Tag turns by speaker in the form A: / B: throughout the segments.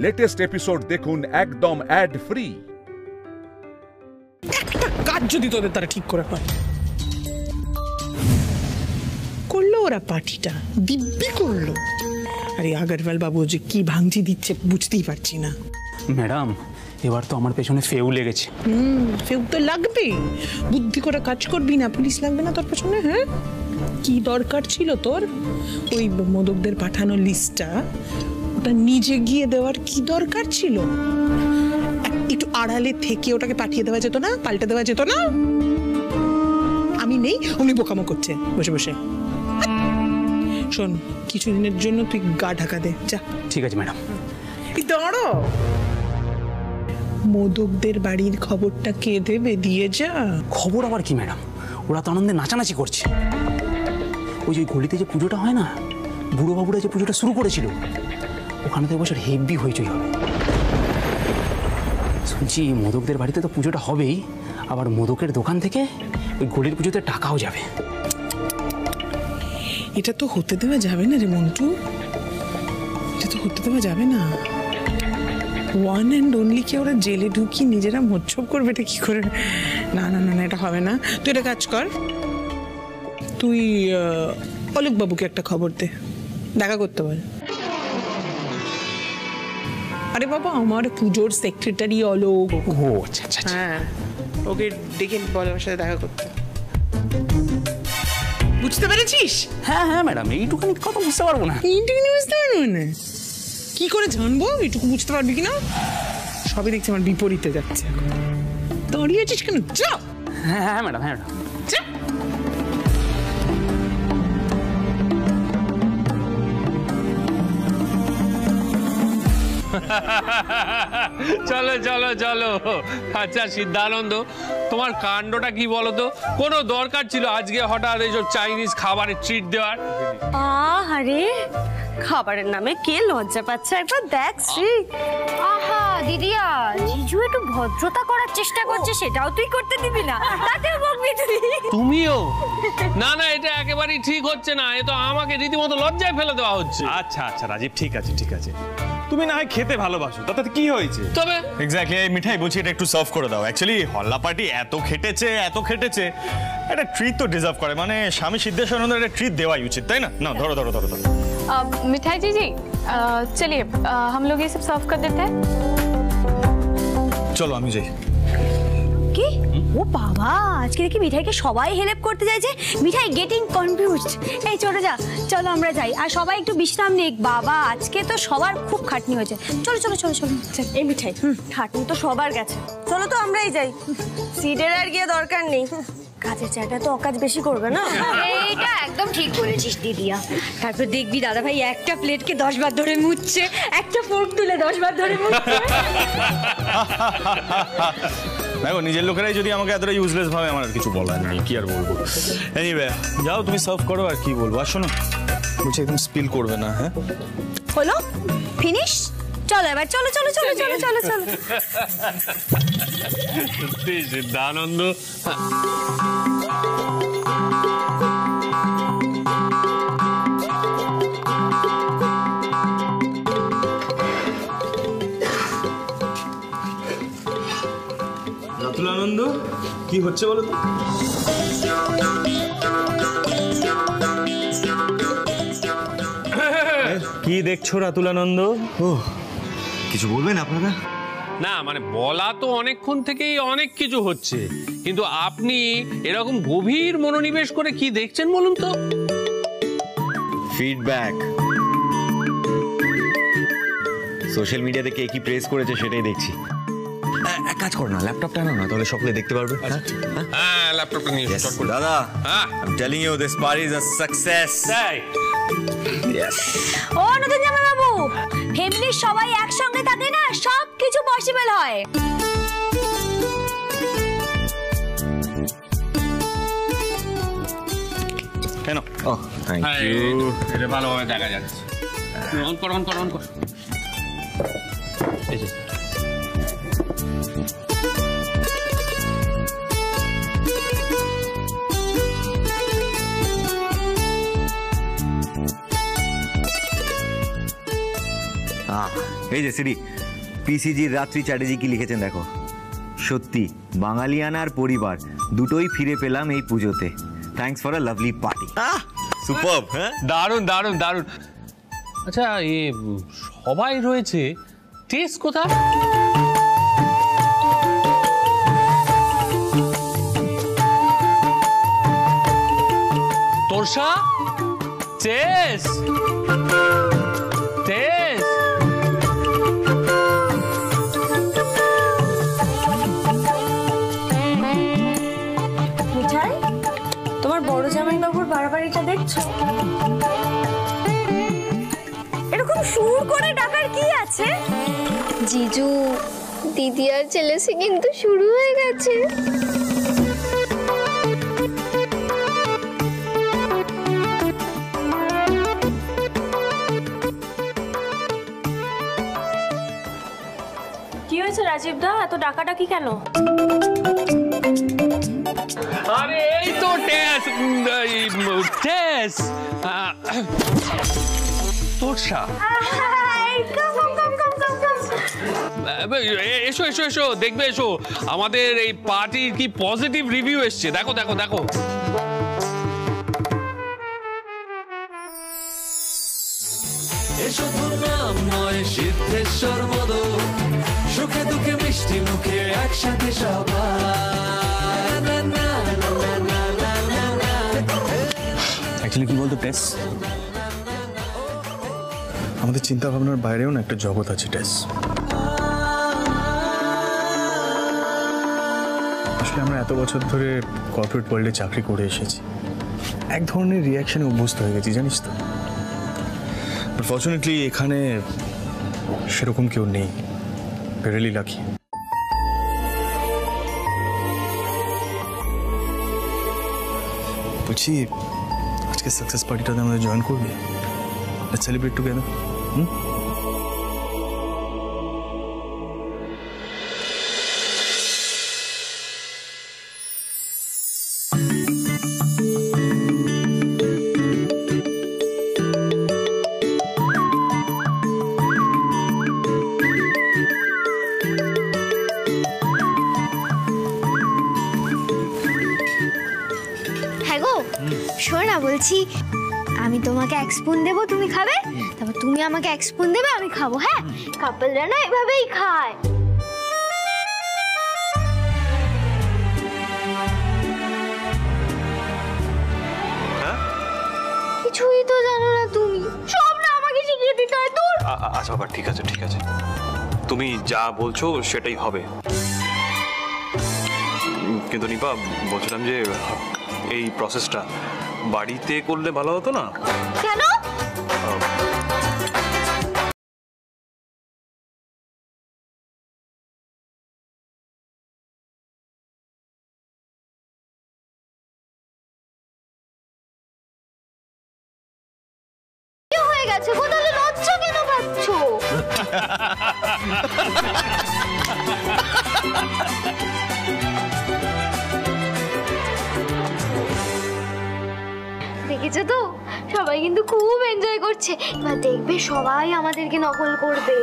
A: Latest episode দেখুন একদম add free.
B: একটা কাজ যদি তোদের তারা ঠিক করে হয়, করলো ওরা পার্টিটা দিব্যি করলো। আরে আগরওয়াল বাবু যে কি ভাঙচি দিচ্ছে বুঝতেই পারছি না।
C: ম্যাডাম এবার তো আমার পেছনে ফেউ লেগেছে।
B: ফেউ তো লাগবেই, বুদ্ধি করে কাজ করবি না, পুলিশ লাগবে না তোর পেছনে? হ্যাঁ, কি দরকার ছিল তোর ওই মোদকদের পাঠানো লিস্টটা ওটা নিজে গিয়ে দেওয়ার কি দরকার ছিল? একটু আড়ালে থেকে ওটাকে পাঠিয়ে দেওয়া যেত না, পাল্টে দেওয়া যেত না? আমি নেই, উনি বোকামো করছে বসে বসে। শোন, কিছুদিনের জন্য তুই গা ঢাকা দে, যা।
C: ঠিক আছে ম্যাডাম।
B: দাঁড়ো, মোদকদের বাড়ির খবরটা কে দেবে, দিয়ে যা।
C: খবর আবার কি ম্যাডাম, ওরা তো আনন্দে নাচানাচি করছে। ওই যে গলিতে যে পুজোটা হয় না, বুড়ো বাবুরা যে পুজোটা শুরু করেছিল, ওখানে তো এবছর হেভি হইচই হবে। শুনছি মোদকদের বাড়িতে তো পুজোটা হবেই, আবার মোদকের দোকান থেকে ওই গলির পুজোতে টাকাও যাবে।
B: এটা তো হতে দেওয়া যাবে না রে মন্টু, এটা তো হতে দেওয়া যাবে না। ওয়ান অ্যান্ড অনলি কে ওরা জেলে ঢুকি নিজেরা মোচ্ছব করবে, এটা কি করে? না না না না, এটা হবে না। তুই এটা কাজ কর, তুই অলোক বাবুকে একটা খবর দে, দেখা করতে বল। আরে বাবা, আমার পুজোর সেক্রেটারি অলোক।
C: ও আচ্ছা আচ্ছা।
B: হ্যাঁ, ওকে ডেকে বল আমার সাথে দেখা করতে। বুঝতে পেরেছিস?
C: হ্যাঁ হ্যাঁ ম্যাডাম, এইটুখানি কথা বুঝতে পারবো না।
B: এইটুকুনি বুঝতে পারবো না? কি করে জানবো এইটুকু বুঝতে পারবি কিনা? সবই দেখছি আমার বিপরীতে যাচ্ছে। দাঁড়িয়ে আছিস কেন? যা।
C: হ্যাঁ হ্যাঁ ম্যাডাম, হ্যাঁ ম্যাডাম।
B: যা।
D: চলো চলো চলো। আচ্ছা সিদ্ধানন্দ, তোমার কাণ্ডটা কি বলো তো? কোনো দরকার ছিল আজকে হঠাৎ এইসব চাইনিজ খাবারের ট্রিট দেওয়ার?
E: আরে খাবারের নামে কে লজ্জা পাচ্ছে, একবার দেখ শ্রী। আহা দিদিয়া, জিজু একটু ভদ্রতা করার চেষ্টা করছে, সেটাও তুই করতে দিবি না, তাতেও বকবি তুই।
D: তুমিও? না না, এটা একেবারেই ঠিক হচ্ছে না, এ তো আমাকে রীতিমতো লজ্জায় ফেলে দেওয়া হচ্ছে।
F: আচ্ছা আচ্ছা রাজীব, ঠিক আছে ঠিক আছে, তুমি না হয় খেতে ভালোবাসো, তাতে কি হয়েছে?
D: তবে
F: এক্স্যাক্টলি, এই মিঠাই বলছি এটা একটু সার্ভ করে দাও। অ্যাকচুয়ালি হল্লা পার্টি এত খেটেছে একটা ট্রিট তো ডিজার্ভ করে, মানে স্বামী সিদ্ধেশ্বরানন্দের একটা ট্রিট দেওয়াই উচিত, তাই না? না ধরো ধরো ধরো ধরো।
G: मिठाई जी चलिए हम लोग ये सब सर्व कर देते हैं।
F: চলো আমি যাই।
E: কি? ও বাবা, আজকে দেখি মিঠাইকে সবাই হেল্প করতে চাইছে। মিঠাই গেটিং কনফিউজড। এই চলো যা, চলো আমরা যাই, আর সবাই একটু বিশ্রাম নিক। বাবা আজকে তো সবার খুব খাটনি হয়েছে। চলো চলো চলো চলো। এই মিঠাই, খাটনি তো সবার গেছে, চলো তো আমরাই যাই। সিডের আর গিয়ে দরকার নেই, কাজের চাটা তো অকাজ বেশি করবে না।
H: এইটা একদম ঠিক বলেছিস দিদিয়া।
E: তারপর দেখবি দাদা ভাই একটা প্লেটকে 10 বার ধরে মুছছে, একটা ফোর্ক তুলে 10 বার ধরে মুছছে।
F: দেখো নিজের লোকেরাই যদি আমাকে এতটা ইউজলেস ভাবে, আমার আর কিছু বলার নেই, কি আর বলবো। এনিওয়ে যাও তুমি সার্ভ করো, আর কি বলবো। আর শোনো, বলছি একদম স্পিল করবে না। হ্যাঁ
E: হলো, ফিনিশ। চলো এবার, চলো চলো চলো চলো চলো চলো।
D: সত্যি সিদ্ধানন্দ,
F: রাতুলানন্দ কি হচ্ছে বলো তো? কি দেখছো রাতুলানন্দ?
I: ও কিছু বলবেন আপনারা?
D: না মানে বলা তো অনেকক্ষণ থেকেই অনেক কিছু হচ্ছে, কিন্তু আপনি এরকম গভীর মনোনিবেশ করে কি দেখছেন বলুন তো?
I: ফিডব্যাক, সোশ্যাল মিডিয়াতে কে কি প্রেস করেছে সেটাই দেখছি। এক কাজ করো না, ল্যাপটপটা নাও না, তাহলে সকলে দেখতে পারবে।
D: হ্যাঁ ল্যাপটপটা নিয়ে স্টার্ট করুন।
I: দাদা, I'm telling you this party is a success. Yes.
E: ও নতুন জামাই বাবু, ফ্যামিলির সবাই একসঙ্গে থাকলে না সব কিছু পসিবল হয়।
F: কেন?
I: ও থ্যাংক ইউ।
D: এটা ভালোভাবে দেখা যাচ্ছে। অন কর অন কর অন কর। এই যে
I: এই যে সিডি, পিসিজির রাত্রি চ্যাটার্জি কি লিখেছেন দেখো। সত্যি বাঙালিয়ানা আর পরিবার দুটোই ফিরে পেলাম এই পুজোতে। Thanks for a lovely party. Superb. হ্যাঁ,
D: দারুণ দারুণ দারুণ। আচ্ছা, এ সবাই রয়েছে, টেস কোথায়? তোরসা, টেস টেস।
E: মিঠাই, তোমার বড় জামাই বাবুর বাড়াবাড়িটা দেখছো? এরকম সুর করে ডাকার কি আছে?
H: জিজু, দিদি আর ছেলেসি কিন্তু শুরু হয়ে গেছে।
E: কি হয়েছে রাজীব দা, এত ডাকাডাকি কেন?
D: আরে এই তো টেস টেস। তোরসা, এসো এসো এসো, দেখবে এসো, আমাদের এই পার্টির কি পজিটিভ রিভিউ এসছে। দেখো দেখো দেখো।
J: এসো তোর নাম নয় সিদ্ধেশ্বর মদ, সুখে দুঃখে মিষ্টি মুখে একসাথে সবাই।
F: অ্যাকচুয়ালি কি বলতো টেস, আমাদের চিন্তা ভাবনার বাইরেও না একটা জগৎ আছে টেস। আসলে আমরা এত বছর ধরে কর্পোরেট ওয়ার্ল্ডে চাকরি করে এসেছি, এক ধরনের রিয়াকশনে অভ্যস্ত হয়ে গেছি, জানিস তো। ফর্চুনেটলি এখানে সেরকম কেউ নেই। Really lucky. বলছি, আজকে সাকসেস পার্টিটাতে আমাদের জয়েন করবে? Let's celebrate together.
H: হ্যাঁ গো, শোনো না, বলছি আমি তোমাকে এক স্পুন দেবো, তুমি খাবে, তারপর তুমি আমাকে এক স্পুন দেবে, আমি খাবো। হ্যাঁ, কাপলরা না এভাবেই খায়। কিছুই তো জানো না তুমি, সব না আমাকে শিখিয়ে দিতে হয়। দূর।
K: আচ্ছা বাবা, ঠিক আছে ঠিক আছে, তুমি যা বলছো সেটাই হবে। কিন্তু নিপা, বলছিলাম যে এই প্রসেসটা বাড়িতে করলে ভালো হতো না?
H: কেন? কি হয়ে গেছে গো, তাহলে লজ্জা কেন পাচ্ছো? দেখেছো তো, সবাই কিন্তু খুব এনজয় করছে। এবার দেখবে সবাই আমাদেরকে নকল করবে।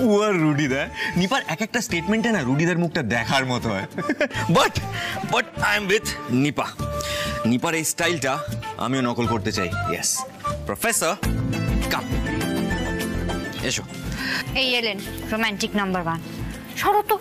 I: ও আর রুডিদা, নিপার এক একটা স্টেটমেন্টে না রুডিদার মুখটা দেখার মতো হয়। But I am with Nipa. নিপার এই স্টাইলটা আমিও নকল করতে চাই। ইয়েস প্রফেসর, কাম এসো।
H: এই এলেন রোমান্টিক নাম্বার 1। সরো তো।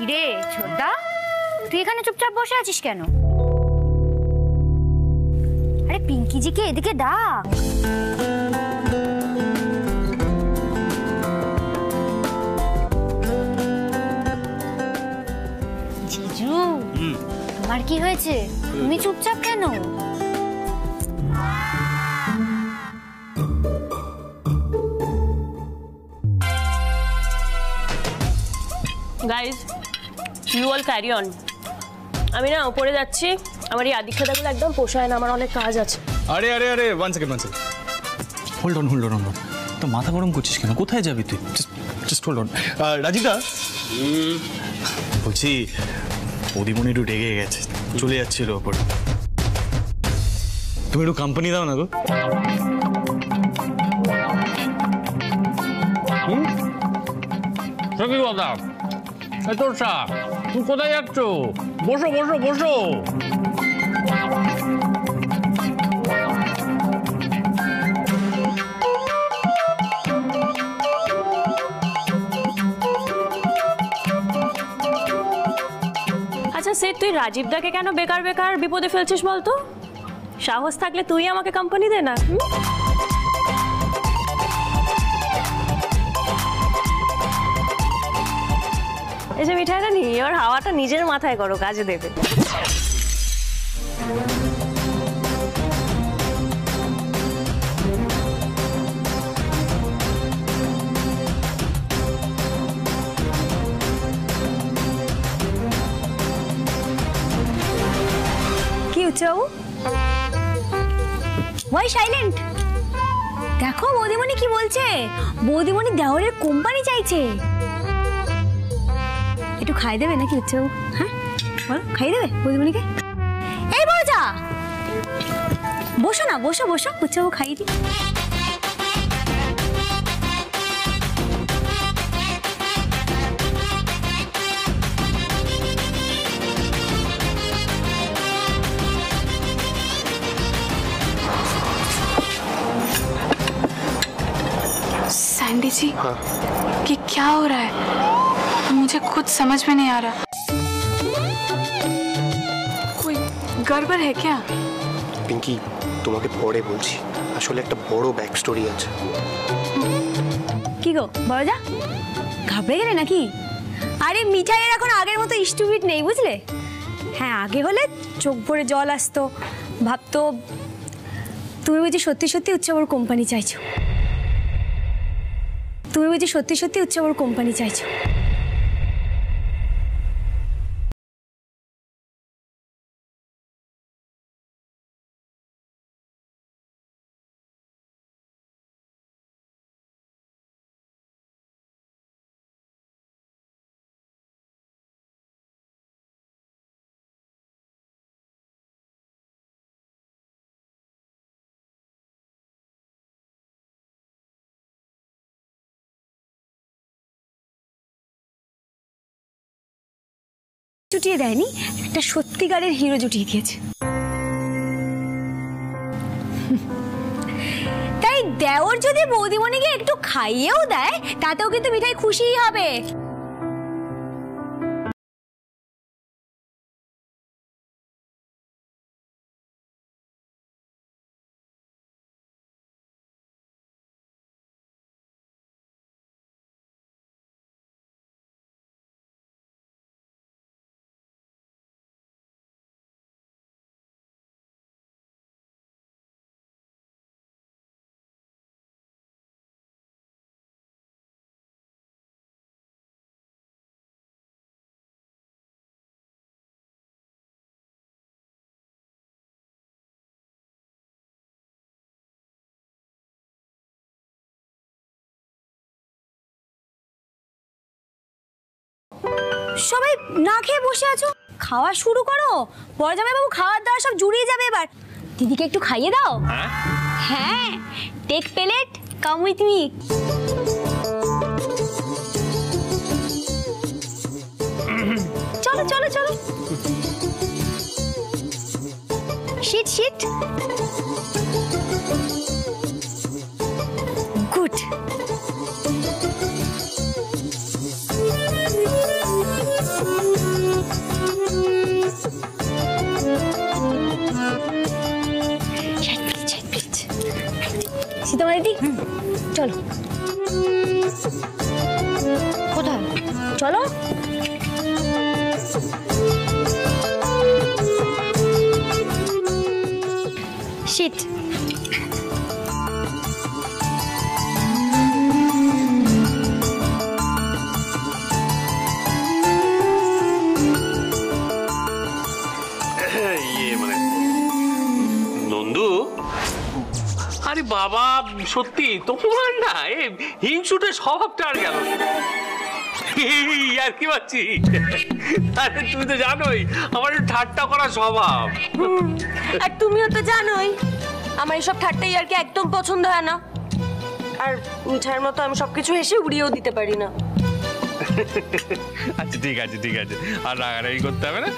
H: কিরে ছোটদা, তুই এখানে চুপচাপ বসে আছিস কেন? আরে পিঙ্কিজিকে এদিকে ডাক। জিজু, তোমার কি হয়েছে? তুমি চুপচাপ কেন?
L: Guys, you all carry on. আমি না উপরে যাচ্ছি, আমার এই আদিক্ষাটাগুলো একদম পোষায় না, আমার অনেক কাজ আছে।
F: আরে আরে আরে, ওয়ান সেকেন্ড। Hold on. তো মাথা গরম করছিস কেন? কোথায় যাবি তুই? Just hold on. রাজীবদা, বলছি ওদিমনি একটু রেগে গেছে। চলে যাচ্ছিল ওপরে। তুমি একটু কোম্পানি দাও না গো।
D: সত্যি কথা, তোর শাহ তুমি কোথায় যাচ্ছ? বসো বসো বসো।
L: আচ্ছা সে তুই রাজীবদাকে কেন বেকার বেকার বিপদে ফেলছিস বলতো? সাহস থাকলে তুই আমাকে কোম্পানি দে না। এই যে মিঠাইটা নি, এবার হাওয়াটা নিজের মাথায় করো, কাজে দেবে।
E: কি উচ্চবাবু, ওয়াই সাইলেন্ট? দেখো বৌদিমণি কি বলছে। বৌদিমণি দেওরের কোম্পানি চাইছে। একটু খাই দেবে নাকি উচ্চবাবু? হ্যাঁ বলো, খাই দেবে বৌদিমণিকে? এই বলো যা, বসো না, বসো বসো, উচ্চবাবু খাই দি।
G: सैंडी जी, हाँ? कि क्या हो रहा है? मुझे कुछ समझ में नहीं आ रहा। कोई गड़बड़ है क्या?
M: पिंकी, তোমাকে পরে বলছি, আসলে একটা বড় ব্যাক স্টোরি আছে।
E: কি গো বড়জা, ঘাবড়ে গেলে নাকি? আরে মিঠাইয়ের এখন আগের মতো স্টুপিড নেই, বুঝলে? হ্যাঁ, আগে হলে চোখ ভরে জল আসতো, ভাবতো তুমি বুঝি সত্যি সত্যি উচ্চবর কোম্পানি চাইছো। তুমি বুঝি সত্যি সত্যি উচ্চবর কোম্পানি চাইছো। জুটিয়ে দেয়নি, একটা সত্যিকারের হিরো জুটিয়ে দিয়েছে। তাই দেওর যদি বৌদিমণিকে একটু খাইয়েও দেয়, তাতেও কিন্তু মিঠাই খুশিই হবে। সবাই না খেয়ে বসে আছো, খাওয়া শুরু করো। বড় জামাইবাবু খাওয়ার দাওয়া সব জুড়িয়ে যাবে এবার। দিদিকে একটু খাইয়ে দাও। হ্যাঁ, take plate, come with me. চলো চলো চলো, শিট শিট। গুড। সীতামাদি, চলো। কোথায়? চলো। শিট।
D: আরে বাবা, সত্যি তোমার না হিংসুটে স্বভাবটা আর গেল। আর কি বলছি, আরে তুমি তো জানোই আমার একটু ঠাট্টা করা স্বভাব।
L: আর তুমিও তো জানোই আমার এইসব ঠাট্টাই আর কি একদম পছন্দ হয় না। আর মিঠাইয়ের মতো আমি সবকিছু হেসে উড়িয়েও দিতে পারি না।
D: আচ্ছা ঠিক আছে ঠিক আছে, আর রাগারাগি করতে হবে না।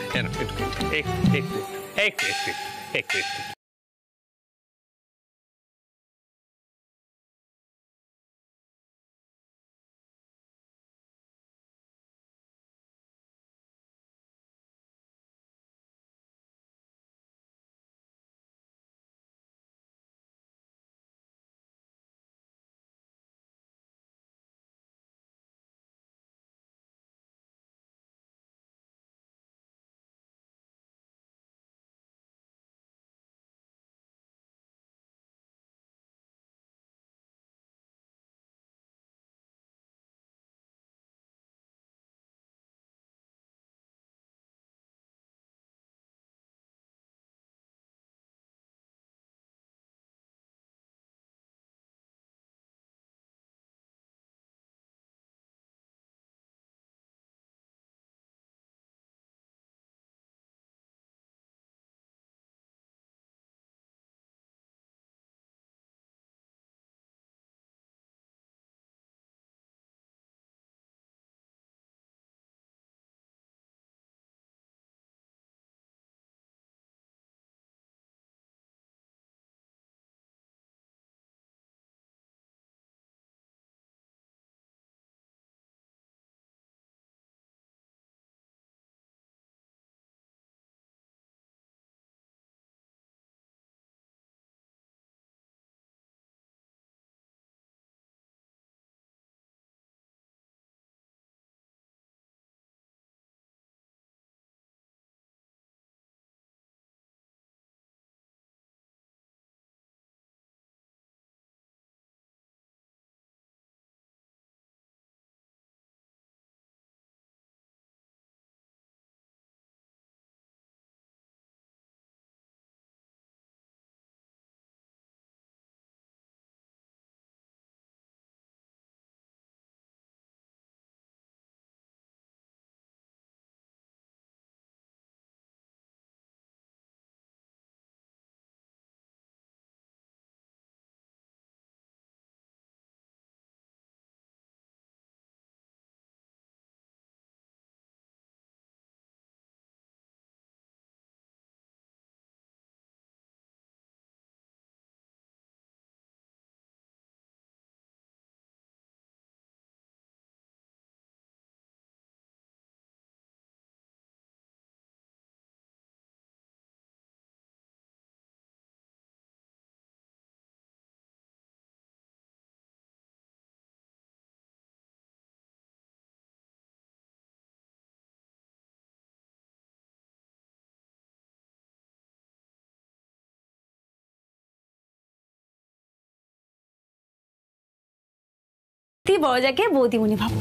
D: একটু
E: বড়জাকে বৌদিমণি ভাব।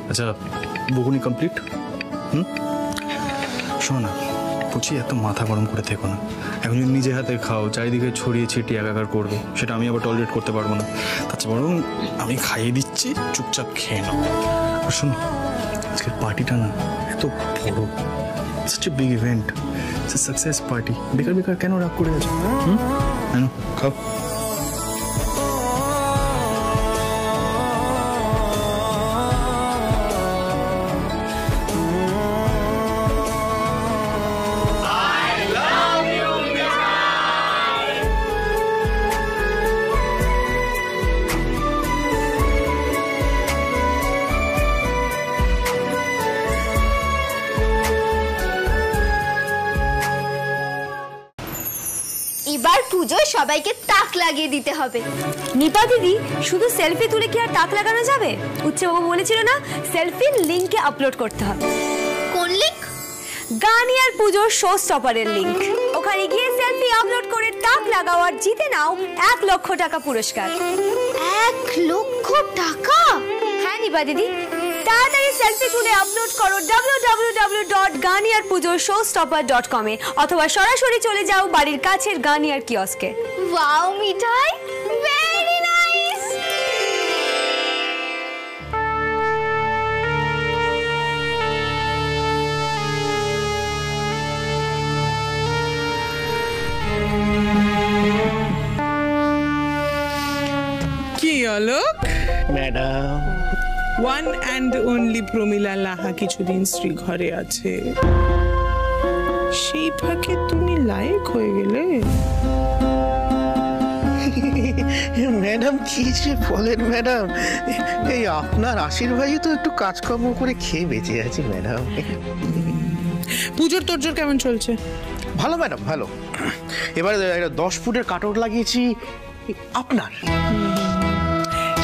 C: আচ্ছা বকুনি কমপ্লিট। শোনো না, বলছি এত মাথা গরম করে থেকো না। এখন যদি নিজে হাতে খাও, চারিদিকে ছড়িয়ে ছিটিয়ে একাকার করবে, সেটা আমি আবার টলারেট করতে পারবো না। তাছাড়া বরং আমি খাইয়ে দিচ্ছি, চুপচাপ খেয়ে নাও। আর শোনো, আজকের পার্টিটা না এত বড়, such a big event, it's a success party, বেকার বেকার কেন রাগ করে আছো? খাও।
H: এবার পুজোয় সবাইকে তাক লাগিয়ে দিতে হবে।
E: নিপা দিদি, শুধু সেলফি তুলে কি আর তাক লাগানো যাবে? উচ্চবাবু বলেছিল না, সেলফির লিংকে আপলোড করতে হবে।
H: কোন লিংক?
E: গানিয়ার পুজোর শো স্টপারের লিংক। ওখানে গিয়ে সেলফি আপলোড করে তাক লাগাও আর জিতে নাও 1 লক্ষ টাকা পুরস্কার।
H: 1 লক্ষ টাকা?
E: হ্যাঁ নিপা দিদি, তাড়াতাড়ি সেলফি তুলে আপলোড করো www.ganiyarpujoshowstopper.com এ, অথবা সরাসরি চলে যাও বাড়ির কাছের গানিয়ার কিয়স্কে।
H: Wow Mithai, very nice.
N: Madam.
B: One and only Pramila Laha কিছুদিন শ্রীঘরে আছে, সেই ফাঁকে তুমি লায়ক হয়ে গেলে।
N: ম্যাডাম কি যে বলেন ম্যাডাম, এই আপনার আশীর্বাদই তো একটু কাজকর্ম করে খেয়ে বেঁচে আছি ম্যাডাম।
B: পুজোর তোরজোর কেমন চলছে?
N: ভালো ম্যাডাম ভালো। এবার 10 ফুটের কাটআউট লাগিয়েছি আপনার।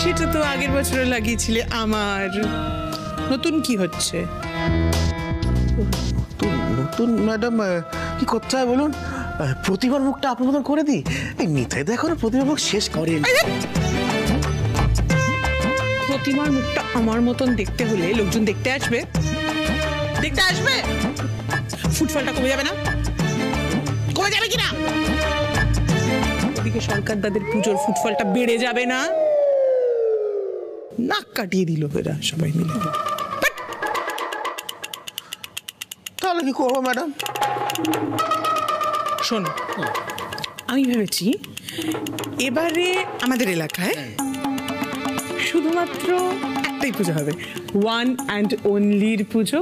B: সেটা তো আগের বছরে লাগিয়েছিলে আমার। নতুন কি হচ্ছে?
N: নতুন ম্যাডাম কি করতে হয় বলুন? প্রতিমার মুখটা আপনার মতন করে দিই। নিতাই দেখো না প্রতিমার মুখ শেষ করেন।
B: প্রতিমার মুখটা আমার মতন দেখতে হলে লোকজন দেখতে আসবে, দেখতে আসবে। ফুটফলটা কমে যাবে না? কমে যাবে কিনা? ওদিকে সরকার দাদের পুজোর ফুটফলটা বেড়ে যাবে না? নাক কাটিয়ে দিল এরা সবাই মিলে।
N: তাহলে কি করবো ম্যাডাম?
B: শোনো, আমি ভেবেছি এবারে আমাদের এলাকায় শুধুমাত্র একটাই পুজো হবে, ওয়ান অ্যান্ড অনলির পুজো।